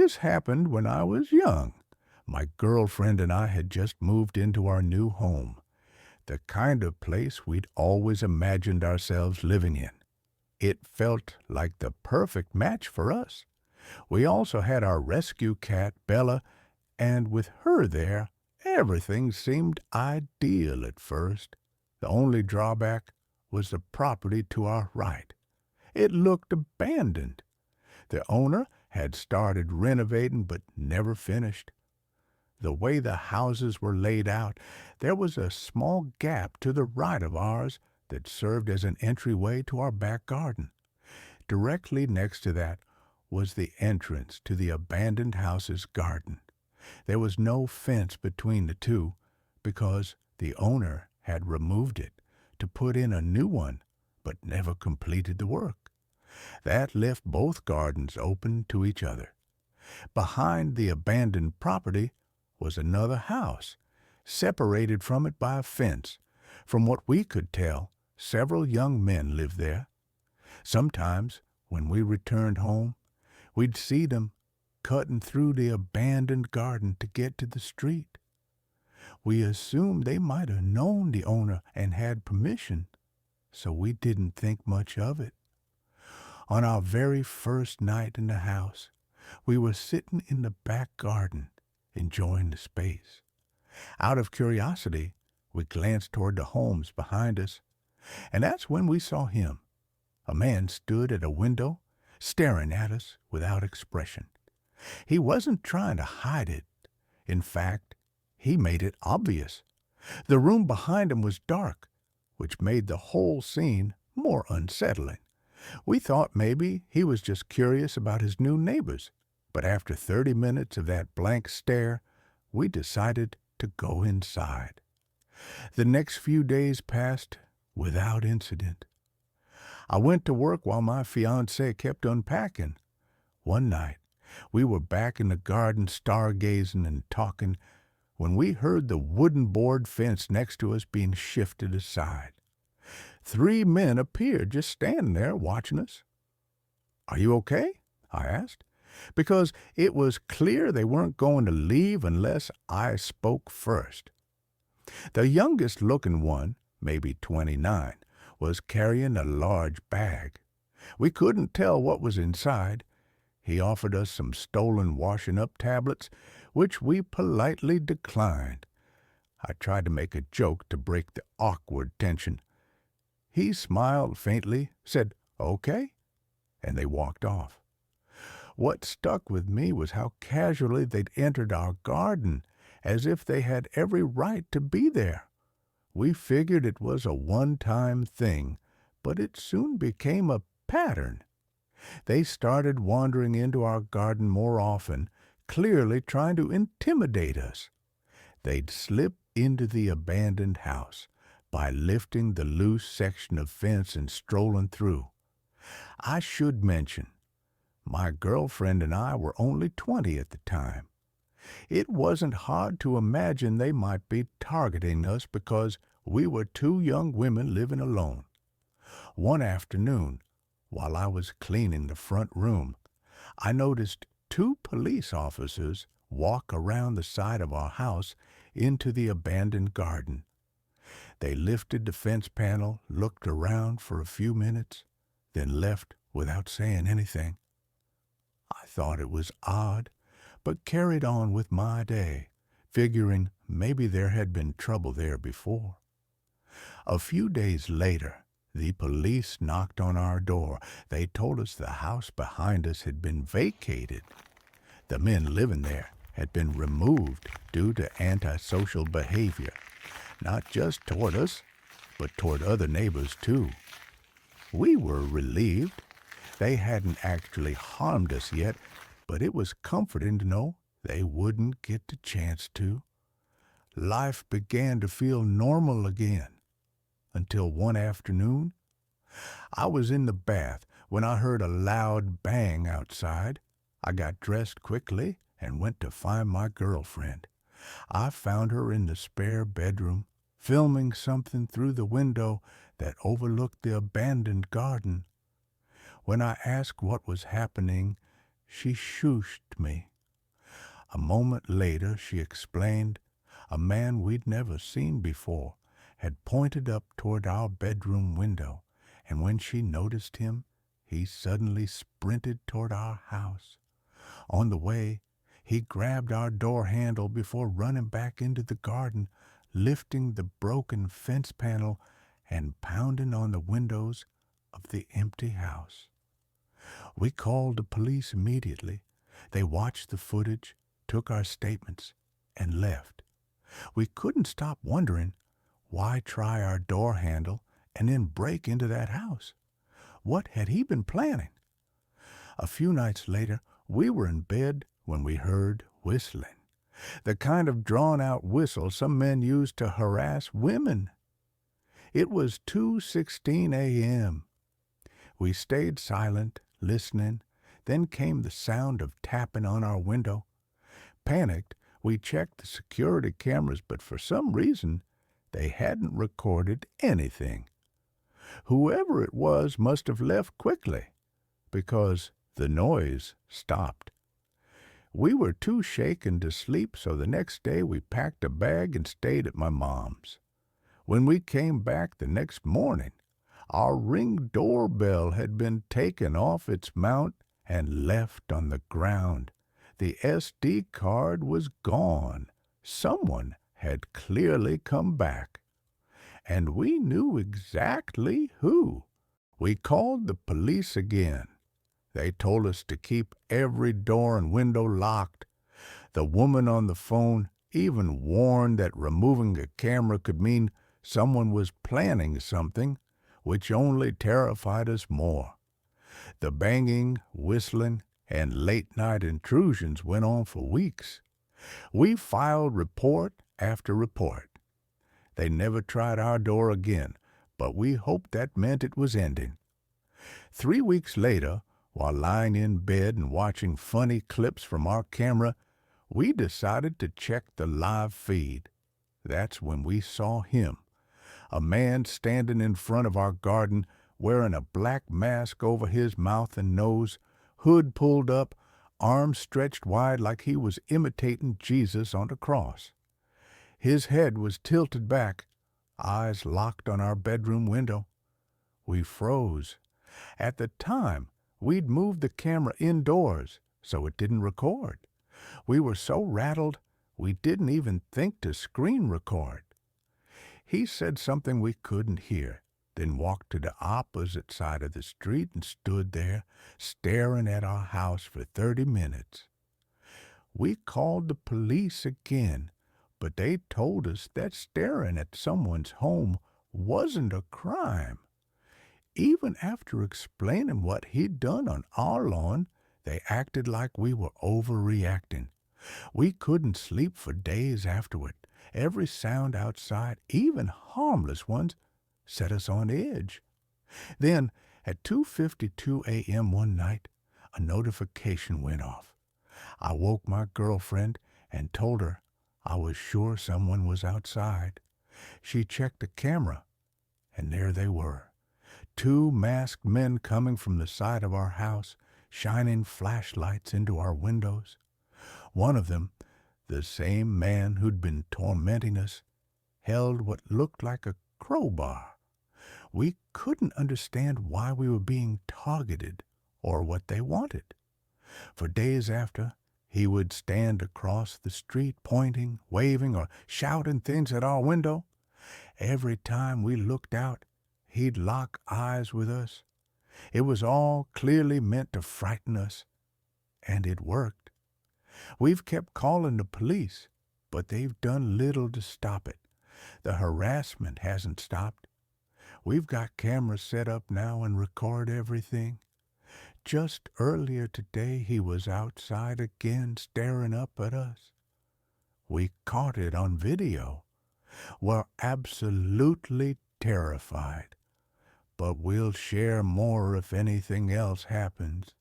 This happened when I was young. My girlfriend and I had just moved into our new home, the kind of place we'd always imagined ourselves living in. It felt like the perfect match for us. We also had our rescue cat, Bella, and with her there, everything seemed ideal at first. The only drawback was the property to our right. It looked abandoned. The owner had started renovating but never finished. The way the houses were laid out, there was a small gap to the right of ours that served as an entryway to our back garden. Directly next to that was the entrance to the abandoned house's garden. There was no fence between the two because the owner had removed it to put in a new one but never completed the work. That left both gardens open to each other. Behind the abandoned property was another house, separated from it by a fence. From what we could tell, several young men lived there. Sometimes, when we returned home, we'd see them cutting through the abandoned garden to get to the street. We assumed they might have known the owner and had permission, so we didn't think much of it. On our very first night in the house, we were sitting in the back garden, enjoying the space. Out of curiosity, we glanced toward the homes behind us, and that's when we saw him. A man stood at a window, staring at us without expression. He wasn't trying to hide it. In fact, he made it obvious. The room behind him was dark, which made the whole scene more unsettling. We thought maybe he was just curious about his new neighbors, but after 30 minutes of that blank stare, we decided to go inside. The next few days passed without incident. I went to work while my fiancée kept unpacking. One night, we were back in the garden stargazing and talking when we heard the wooden board fence next to us being shifted aside. 3 men appeared just standing there watching us. "Are you okay?" I asked, because it was clear they weren't going to leave unless I spoke first. The youngest-looking one, maybe 29, was carrying a large bag. We couldn't tell what was inside. He offered us some stolen washing-up tablets, which we politely declined. I tried to make a joke to break the awkward tension. He smiled faintly, said, "Okay," and they walked off. What stuck with me was how casually they'd entered our garden, as if they had every right to be there. We figured it was a one-time thing, but it soon became a pattern. They started wandering into our garden more often, clearly trying to intimidate us. They'd slip into the abandoned house by lifting the loose section of fence and strolling through. I should mention, my girlfriend and I were only 20 at the time. It wasn't hard to imagine they might be targeting us because we were 2 young women living alone. One afternoon, while I was cleaning the front room, I noticed 2 police officers walk around the side of our house into the abandoned garden. They lifted the fence panel, looked around for a few minutes, then left without saying anything. I thought it was odd, but carried on with my day, figuring maybe there had been trouble there before. A few days later, the police knocked on our door. They told us the house behind us had been vacated. The men living there had been removed due to antisocial behavior, not just toward us, but toward other neighbors too. We were relieved. They hadn't actually harmed us yet, but it was comforting to know they wouldn't get the chance to. Life began to feel normal again, until one afternoon, I was in the bath when I heard a loud bang outside. I got dressed quickly and went to find my girlfriend. I found her in the spare bedroom, filming something through the window that overlooked the abandoned garden. When I asked what was happening, she shooshed me A moment later, she explained, a man we'd never seen before had pointed up toward our bedroom window, and when she noticed him, he suddenly sprinted toward our house. On the way, he grabbed our door handle before running back into the garden, lifting the broken fence panel and pounding on the windows of the empty house. We called the police immediately. They watched the footage, took our statements, and left. We couldn't stop wondering, why try our door handle and then break into that house? What had he been planning? A few nights later, we were in bed when we heard whistling, the kind of drawn-out whistle some men use to harass women. It was 2:16 a.m. We stayed silent, listening. Then came the sound of tapping on our window. Panicked, we checked the security cameras, but for some reason, they hadn't recorded anything. Whoever it was must have left quickly, because the noise stopped. We were too shaken to sleep, so the next day we packed a bag and stayed at my mom's. When we came back the next morning, our Ring doorbell had been taken off its mount and left on the ground. The SD card was gone. Someone had clearly come back. And we knew exactly who. We called the police again. They told us to keep every door and window locked. The woman on the phone even warned that removing a camera could mean someone was planning something, which only terrified us more. The banging, whistling, and late-night intrusions went on for weeks. We filed report after report. They never tried our door again, but we hoped that meant it was ending. 3 weeks later, while lying in bed and watching funny clips from our camera, we decided to check the live feed. That's when we saw him, a man standing in front of our garden wearing a black mask over his mouth and nose, hood pulled up, arms stretched wide like he was imitating Jesus on the cross. His head was tilted back, eyes locked on our bedroom window. We froze. At the time, we'd moved the camera indoors, so it didn't record. We were so rattled, we didn't even think to screen record. He said something we couldn't hear, then walked to the opposite side of the street and stood there, staring at our house for 30 minutes. We called the police again, but they told us that staring at someone's home wasn't a crime. Even after explaining what he'd done on our lawn, they acted like we were overreacting. We couldn't sleep for days afterward. Every sound outside, even harmless ones, set us on edge. Then, at 2:52 a.m. one night, a notification went off. I woke my girlfriend and told her I was sure someone was outside. She checked the camera, and there they were. 2 masked men coming from the side of our house, shining flashlights into our windows. One of them, the same man who'd been tormenting us, held what looked like a crowbar. We couldn't understand why we were being targeted or what they wanted. For days after, he would stand across the street pointing, waving, or shouting things at our window. Every time we looked out, he'd lock eyes with us. It was all clearly meant to frighten us, and it worked. We've kept calling the police, but they've done little to stop it. The harassment hasn't stopped. We've got cameras set up now and record everything. Just earlier today, he was outside again staring up at us. We caught it on video. We're absolutely terrified, but we'll share more if anything else happens.